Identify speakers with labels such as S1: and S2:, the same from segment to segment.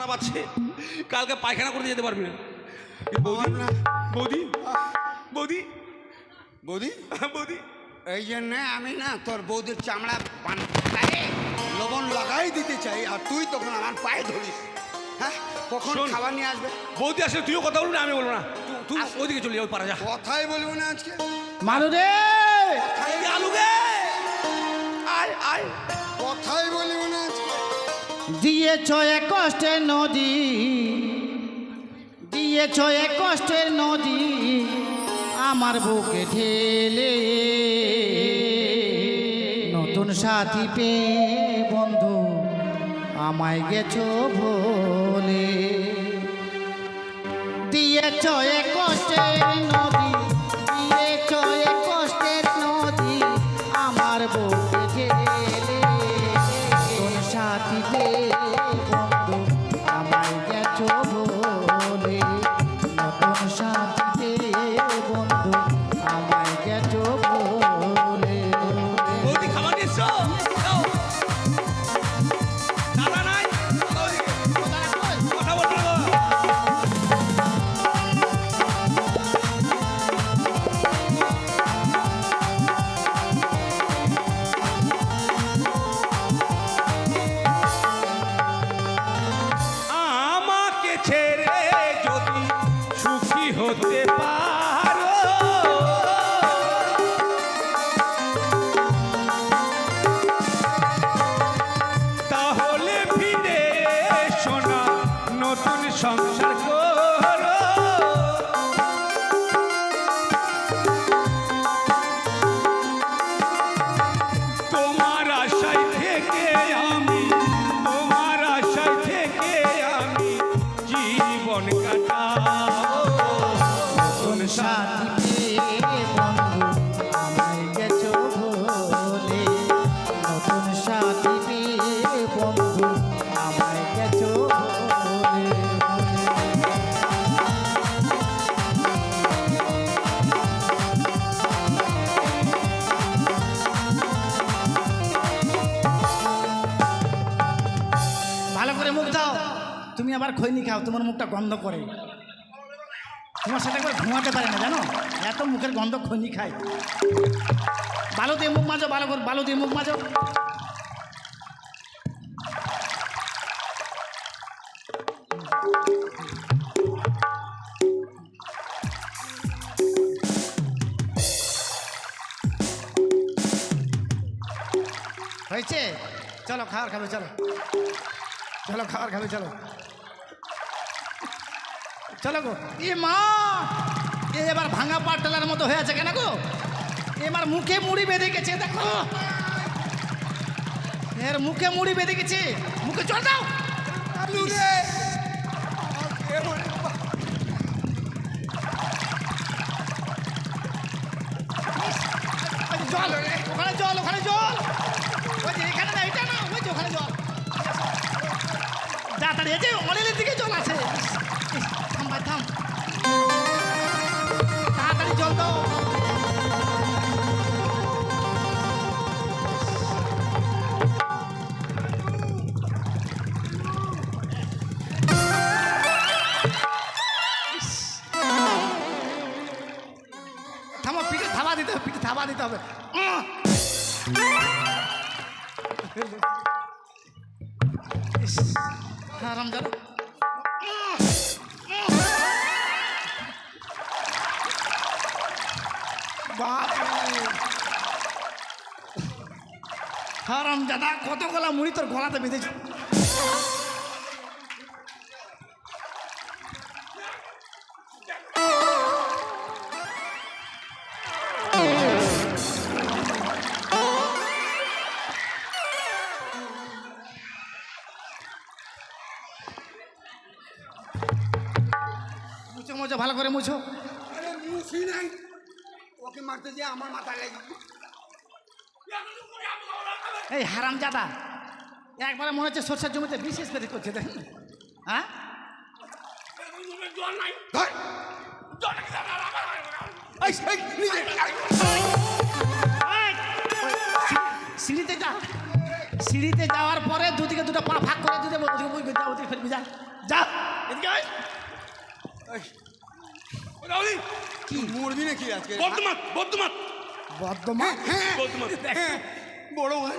S1: মাথা পাচ্ছে, কালকে পায়খানা করতে যেতে পারবি না। বৌদি বৌদি
S2: বৌদি
S1: বৌদি,
S2: এই জন্য আমি না তোর বৌদির চামড়া গায়ে লবণ লাগাই দিতে চাই, আর তুই তখন আমার পায়ে ধরিস। হ্যাঁ, কখন
S1: শোন।
S2: খাবার নিয়ে আসবে?
S1: বৌদি আসলে তুইও কথা বলবি না, আমি বলবো না। তুই ওইদিকে চলে যাও, পারা যা।
S2: কথাই বলবো না আজকে।
S3: মারু রে,
S1: এই আলু গে, আয় আয়।
S2: কথাই বলবো না আজকে।
S3: দিয়েছ এক কষ্টের নদী, দিয়েছ এক কষ্টের নদী আমার বুকে ঢেলে, নতুন সাথী পেয়ে বন্ধু আমায় গেছো ভোলে। দিয়েছ এক কষ্টের নদী, দিয়েছ এক কষ্টের নদী আমার বুকে ঢেলে, নতুন সাথী পেয়ে বন্ধু আমায় গেছো ভোলে, নতুন সাথী পেয়ে বন্ধু আমায় গেছো ভোলে।
S1: বৌদি খাবার নিয়ে এসছো? যাও। দাদা নাই, কথা বলবো না। আমাকে ছেড়ে যদি সুখী হতে পারো, তাহলে ফিরে এসো না, নতুন সংসার করো। তোমার আশায় থেকে আমি, তোমার আশায় থেকে আমি জীবন কাটাবো। নতুন
S3: সাথী পেয়ে বন্ধু আমায় গেছো ভোলে, নতুন সাথী পেয়ে বন্ধু আমায় গেছো ভোলে। ভালো করে মুখ দাও, তুমি আবার খৈনি খাও, তোমার মুখটা গন্ধ করে। তোমার সাথে একবার ঘুমাতে পারে না জানো, এত মুখের গন্ধ খৈনি খায়। বালু দিয়ে মুখ মাজো, ভালো করে বালু দিয়ে মুখ মাজো। হয়েছে, চলো খাবার খাবে, চলো চলো খাবার খাবে, চলো চলো গো। এ মা, এ এবার ভাঙা পাটলার মতো হয়ে আছে কেন গো? এবার মুখে মুড়ি বেঁধে গেছে, দেখো এর মুখে মুড়ি বেঁধে গেছে, মুখে জল দাও। জল, ওখানে জল, ওখানে জল, ওই যে এখানে না, এটা না, ওই যে ওখানে জল। তাড়াতাড়ি এই যে অনেলের দিকে জল আছে। থাম ভাই থাম, তাড়াতাড়ি জল দাও। থামো, পিঠে থাবা দিতে হবে, পিঠে থাবা দিতে হবে। আরাম জানো, হারাম দাদা, কত গলা মুড়ি তোর গলাতে বেঁধেছ। মুছো মুছো, ভালো করে মুছো।
S2: আরে মুছি নাই, ওকে মারতে যে আমার মাথা লেগে।
S3: এই হারাম জাদা, একবারে মনে হচ্ছে সরষের জমিতে বিশেষ পেরে করছে, দেখ হ্যাঁ।
S2: ধর। এই, এই, নিজে।
S3: সিঁড়িতে যা, সিঁড়িতে যাওয়ার পরে দুদিকে দুটো পা ফাঁক করে দিতে বলবো ওদিকে যা ওদিকে ফেলবি যা যা এদিকে আয়।
S1: ও রাহুলি,
S2: কি মরবি নাকি আজকে?
S1: বর্ধমান বর্ধমান
S3: বর্ধমান
S1: বর্ধমান
S2: বড় ভাই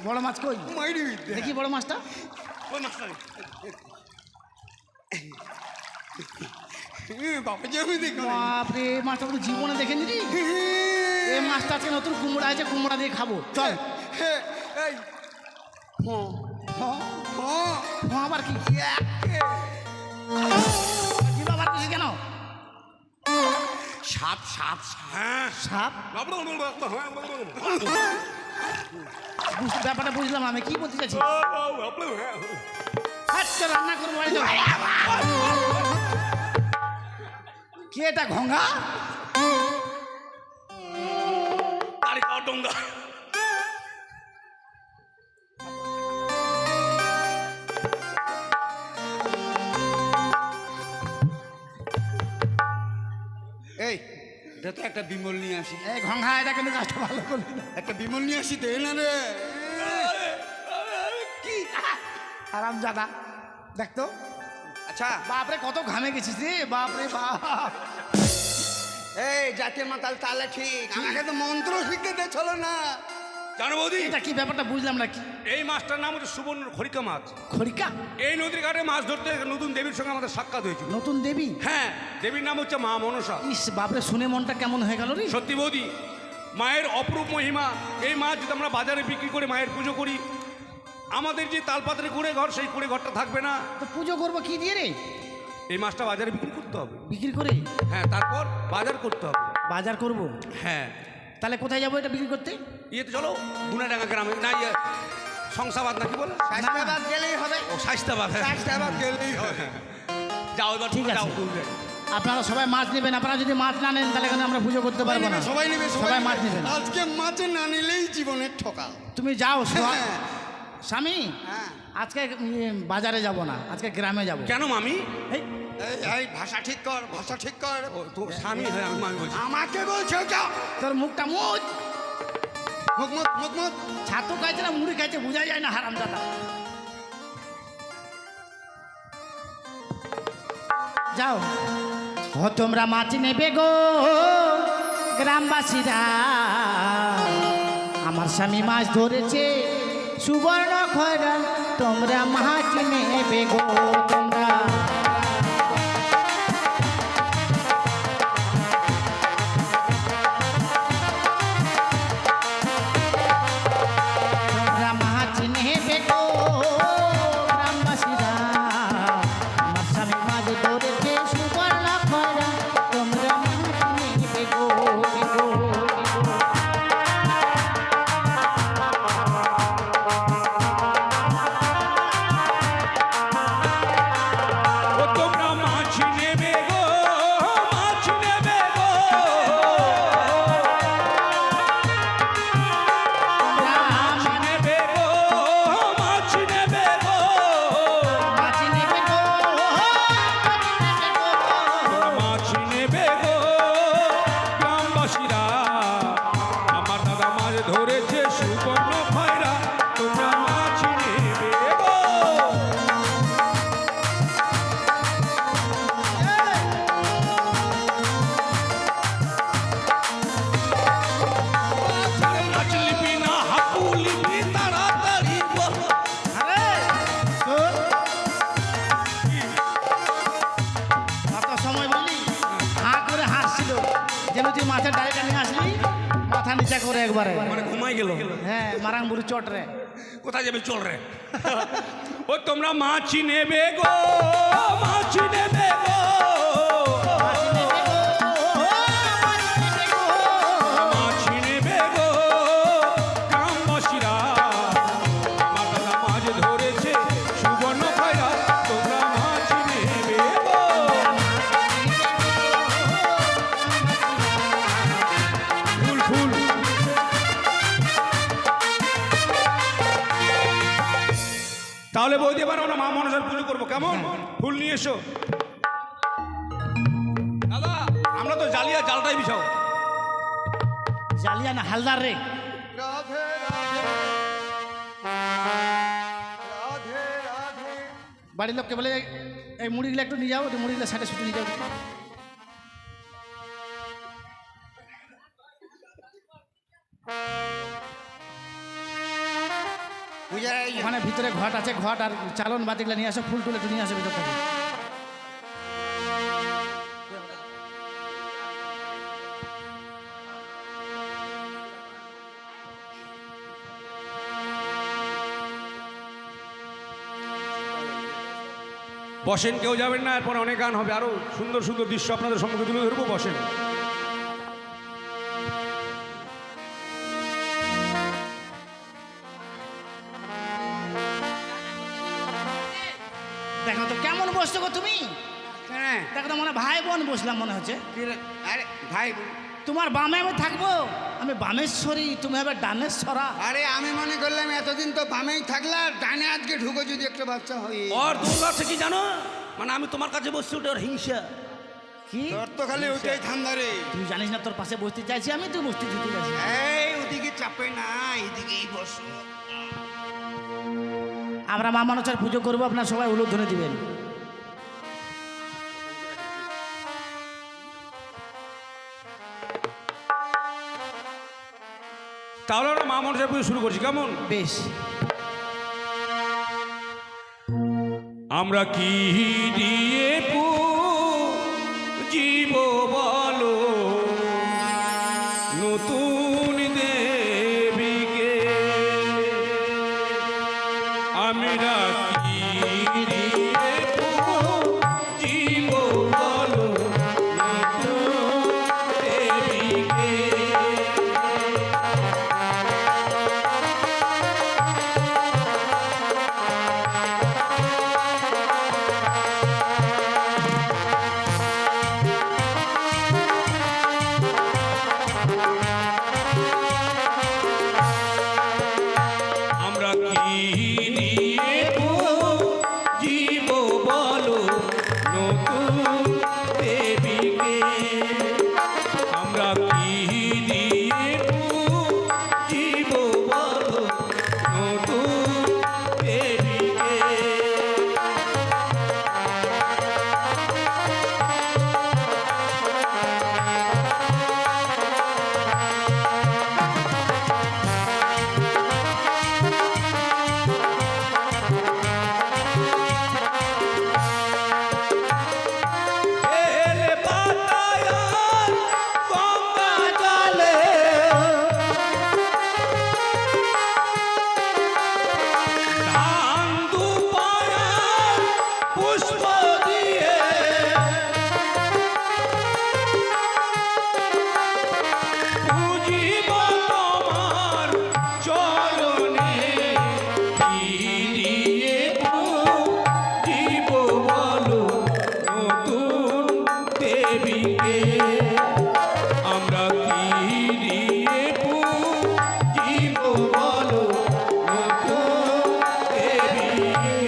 S3: বড় মাছ কই
S2: মাইরি
S3: দেখি বড় মাছটা
S1: ওই মাস্টার
S2: বাবা যে আমি দেখো
S3: বাপরে এই মাছটা তো জীবনে দেখেনি রে এই মাছটা আজকে নতুন কুমড়া আছে কুমড়া দিয়ে খাবো চল
S2: এই হ্যাঁ
S3: হ্যাঁ
S2: হ্যাঁ
S3: হ্যাঁ আবার কি জিভ আবার কিছু কেন
S2: সাপ সাপ
S1: হ্যাঁ
S3: সাপ ব্যাপারটা বুঝলাম না, আমি কি বলতে চাইছি আচ্ছা রান্না করবো বাড়ি যাও। কি এটা ঘোঙ্গা
S1: ডোঙ্গা
S2: এই দে তো একটা বিমল নিয়ে আসি
S3: এই ঘোঙ্গা এটা কিন্তু কাজটা ভালো করলি না
S2: একটা বিমল নিয়ে আসি দে না রে
S3: কি আরাম জাদা দেখতো
S2: আচ্ছা
S3: বাপরে কত ঘামে গেছিস রে বাপরে বাপ
S2: এই জাতীয় মাতাল তাহলে ঠিক আমাকে তো মন্ত্র শিখতে দিয়েছিল না
S1: জানো বৌদি,
S3: এটা কি ব্যাপারটা বুঝলাম না কি
S1: এই মাছটার নাম হচ্ছে সুবর্ণ খরিকা মাছ।
S3: খড়িকা
S1: এই নদীর ঘাটে মাছ ধরতে নতুন দেবীর সঙ্গে আমাদের সাক্ষাৎ হয়েছিল।
S3: নতুন দেবী
S1: হ্যাঁ, দেবীর নাম হচ্ছে মা মনসা।
S3: ইস বাপরে শুনে মনটা কেমন হয়ে গেল রে
S1: সত্যি বৌদি, মায়ের অপরূপ মহিমা। এই মাছ যদি আমরা বাজারে বিক্রি করে মায়ের পুজো করি, আমাদের যে তালপাত্রে কুড়ে ঘর, সেই কুড়ে ঘরটা থাকবে না।
S3: তো পুজো করবো কি দিয়ে রে
S1: এই মাছটা বাজারে বিক্রি করতে হবে।
S3: বিক্রি করে
S1: হ্যাঁ, তারপর বাজার করতে হবে।
S3: বাজার করব
S1: হ্যাঁ,
S3: তাহলে কোথায় যাবো এটা বিক্রি করতে
S1: ইয়ে তো চলো গুনাডাঙ্গা গ্রামে, না ইয়ে শংসাবাদ নাকি বলে,
S2: স্বাস্থ্যবাদ গেলেই হবে
S1: ও শাইস্তাবাদ। হ্যাঁ,
S2: স্বাস্থ্যবাদ গেলেই হবে
S1: যাও এবার
S3: ঠিক আছে।
S1: যাও।
S3: আপনারা সবাই মাছ নেবেন, আপনারা যদি মাছ না নেন তাহলে কিন্তু আমরা পুজো করতে পারবো না
S2: সবাই নেবে
S3: সবাই মাছ নেবেন
S2: আজকে মাছ না নিলেই জীবনের ঠকা
S3: তুমি যাও সোহাগ।
S2: হ্যাঁ।
S3: স্বামী
S2: হ্যাঁ
S3: আজকে বাজারে যাব না, আজকে গ্রামে যাব
S1: কেন মামি?
S3: এই
S2: এই ভাষা ঠিক কর ভাষা ঠিক কর
S1: ও, তোর স্বামী হয়ে আমি মামি বলছি।
S2: আমাকে বলছো যাও
S3: তোর মুখটা মুখ
S2: মুখমত মুখমত
S3: ছাতু খাইছে না মুড়ি খাইছে বোঝা যায় না হারামজাদা যাও ও তোমরা মাছ নেবে গো গ্রামবাসীরা আমার স্বামী মাছ ধরেছে সুবর্ণ খয়রা তোমরা মাছ নেবে গো তোমরা তোমরা মাছ নেবে গো গ্রামবাসীরা আমার স্বামী মাছ ধরেছে সুবর্ণ খয়রা তোমরা মাছ নেবে গো
S1: ও তোমরা মাছ নেবে গো, মাছ নেবে গো। মাছ নেবে গো, মাছ নেবে গো।
S3: মাছ নেবে গো
S1: মাছ নেবে গো গ্রামবাসীরা আমার দাদা মাছ ধরেছে সুবর্ণ খয়রা তোমরা মাছ নেবে গো। মাছ লিবি না হাঁকু লিবি তাড়াতাড়ি বল।
S3: আরে শোন কত সময় বললি হাঁ করে হাসছিল যেন তুই মাছের ডাইরেক্ট নিয়ে আসলি মাথা নিচা করে একবারে
S1: মানে ঘুমাই গেল।
S3: হ্যাঁ মারাংবুড়ি চট রে
S1: কোথায় যাবে চল রে। ও তোমরা মাছ নেবে গো, মাছ নেবে গো।
S3: মাছ নেবে গো, মাছ নেবে গো।
S1: মাছ নেবে গো গ্রামবাসীরা আমার দাদা মাছ ধরেছে সুবর্ণ খয়রা তোমরা মাছ নেবে গো। ফুল ফুল তাহলে বৌদি এবার আমরা মা মনসার পুজো করবো, কেমন? ফুল নিয়ে এসো। দাদা আমরা তো জালিয়া জালটাই বিছাও।
S3: জালিয়া না হালদার রে
S2: রাধে রাধে
S3: বাড়ির লোককে বলে এই মুড়িগুলো একটু নিয়ে যাও, ওই মুড়িগুলো সাইডে ছুটে নিয়ে যাও।
S2: পূজার আয়োজন।
S3: ওখানে ভিতরে ঘট আছে, ঘট আর চালন বাতিগুলো নিয়ে আসো, ফুল টুল একটু নিয়ে আসো ভিতর থেকে।
S1: বসেন, কেউ যাবেন না, এরপর অনেক গান হবে, আরো সুন্দর সুন্দর দৃশ্য আপনাদের সম্মুখে তুলে ধরবো। বসেন।
S3: দেখো তো কেমন বসছো গো তুমি,
S2: হ্যাঁ
S3: দেখো তো মনে হয় ভাই বোন বসলাম মনে হচ্ছে।
S2: আরে ভাই,
S3: তোমার বামে আমি থাকবো, আমি বামেশ্বরী, তুমি হবে ডানেশ্বরা।
S2: আরে আমি মনে করলাম এতদিন তো বামেই থাকলা, ডানে আজকে ঢুকো যদি একটা বাচ্চা হয়।
S1: ওর দুর্গা আছে কি জানো, মানে আমি তোমার কাছে বসছি, ওটা ওর হিংসা।
S3: কি
S2: তোর তো খালি ওইটাই ধান্দা রে।
S3: তুই জানিস না তোর পাশে বসতে চাইছি আমি, তুই বসতে দিতে যাচ্ছি।
S2: এই ওদিকে চাপে না, এইদিকেই বসো।
S3: আমরা মা মানুষের পুজো করবো, আপনার সবাই উলুধ্বনি দিবেন।
S1: তাহলে আমরা মা মনসার পুজো শুরু করছি, কেমন?
S3: বেশ।
S1: আমরা কি দিয়ে জীব বলো নতুন দেবীকে, আমরা কি দিয়ে জীব বলো নতুন দেবীকে। আমরা কি নিয়ে জীব বলো নতুন দেবীকে, আমরা কি নিয়ে জীব বলো নতুন দেবীকে।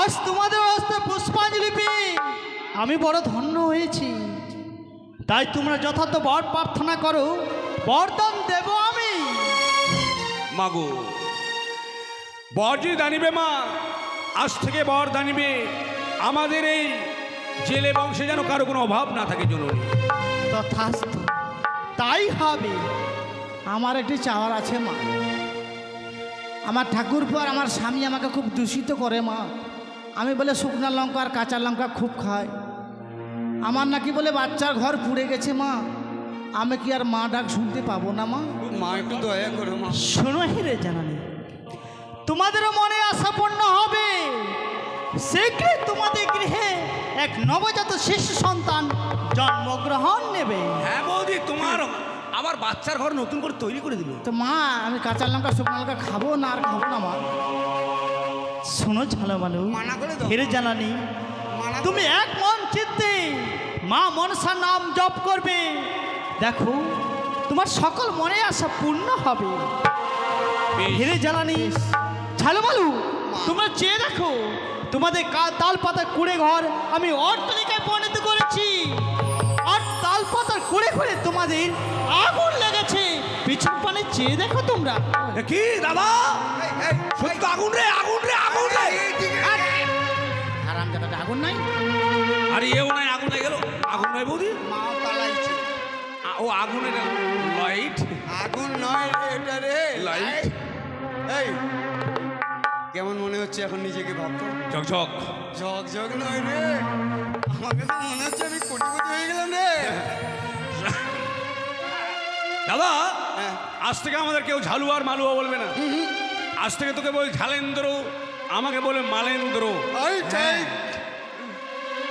S3: আজ তোমাদের হস্তে পুষ্পাঞ্জলি পেয়ে আমি বড় ধন্য হয়েছি। তাই তোমরা যথার্থ বর প্রার্থনা করো, বরদান দেব আমি।
S1: মাগো, বর যদি দানিবে মা, আজ থেকে বর দানিবে আমাদের এই জেলে বংশে যেন কারো কোনো অভাব না থাকে জননী।
S3: তথাস্তু, তাই হবে। আমার একটি চাওয়ার আছে মা। আমার ঠাকুরপো আর আমার স্বামী আমাকে খুব দূষিত করে মা। আমি বলে শুকনা লঙ্কা আর কাঁচা লঙ্কা খুব খাই। আমার নাকি বলে বাচ্চার ঘর পুড়ে গেছে মা। আমি কি আর মা ডাক শুনতে পাবো না মা?
S2: মা একটু দয়া করো মা।
S3: শোনো হিরে জানানি, তোমাদেরও মনে আশা পূর্ণ হবে। শীঘ্রই তোমাদের গৃহে এক নবজাত শিশু সন্তান জন্মগ্রহণ নেবে।
S1: হ্যাঁ বৌদি, তোমার আবার বাচ্চার ঘর নতুন করে তৈরি করে দিল।
S3: তো মা, আমি কাঁচা লঙ্কা শুকনো লঙ্কা খাবো না আর খাবো না মা। শোনো ঝালমালু,
S2: মানা করে দাও।
S3: হিরে জানানি,
S2: মানা
S3: তুমি এক মন চিত্তে মা মনসার নাম জপ করবে। দেখো তোমার সকল মনে আশা পূর্ণ হবে। হিরে জ্বালানি, ঝালমালু, তোমরা চেয়ে দেখো, তোমাদের তাল পাতার কুড়ে ঘর আমি অট্টালিকায় পরিণত করেছি। আর তাল পাতার কুড়ে ঘরে তোমাদের আগুন লেগেছে। পিছন পানে চেয়ে দেখো তোমরা।
S1: কি দাদা, সত্যি আগুন রে, আগুন রে, আগুন রে!
S3: আরাম জায়গাটা আগুন নাই।
S1: আরে এও নাই, আগুন হয়ে গেল। আগুন নয় বৌদি,
S2: মাও পালাইছে।
S1: ও আগুনের লাইট।
S2: আগুন নয় রে, এটা রে
S1: লাইট।
S2: এই কেমন মনে হচ্ছে এখন নিজেকে ভাবতো?
S1: ঝকঝক।
S2: ঝক ঝক নয় রে, আমাকে তো মনে হচ্ছে আমি কোটিপতি হয়ে গেলাম রে।
S1: দাদা,
S2: হ্যাঁ।
S1: আজ থেকে আমাদের কেউ ঝালুয়া আর মালুয়া বলবে না। আজ থেকে তোকে বল ঝালেন্দ্র, আমাকে বলে মালেন্দ্র।
S2: ওই ঠিক।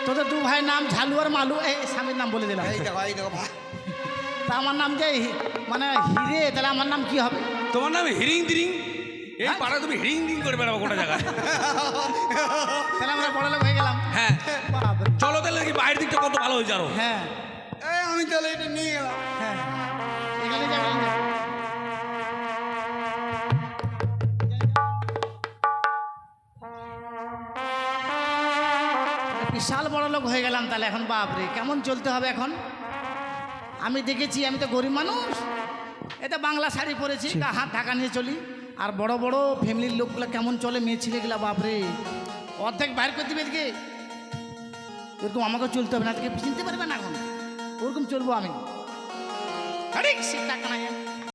S3: তোদের দু ভাই নাম ঝালু আর মালু, এই স্বামীর নাম বলে দিলাম।
S2: এই দেখো ভাই।
S3: তা আমার নাম যে মানে হিরে, তাহলে আমার নাম কি হবে?
S1: তোমার নাম হিরিং দিরিং। এই পাড়া তুমি হিরিং দিং করে বেড়াবো গোটা জায়গায়।
S3: তাহলে আমরা বড় লোক হয়ে গেলাম।
S1: হ্যাঁ,
S3: বাবারে।
S1: চলো তাহলে দেখি বাইরের দিকটা কত ভালো হয়েছে আরো।
S3: হ্যাঁ
S2: এই আমি তাহলে এটা নিয়ে গেলাম।
S3: হ্যাঁ, এখানে যাবেন। বিশাল বড় লোক হয়ে গেলাম তাহলে এখন। বাপরে, কেমন চলতে হবে এখন? আমি দেখেছি, আমি তো গরিব মানুষ। এটা বাংলা শাড়ি পরেছি, হাত ঢাকা নিয়ে চলি। আর বড় বড় ফ্যামিলির লোকগুলো কেমন চলে, মেয়ে ছেলেগুলা বাপরে অর্ধেক বাইর করে দিবে এদিকে। এরকম আমাকে চলতে হবে না, আজকে চিনতে পারবে না এখন। ওরকম চলবো আমি। ঠিক, সে টাকা নাই।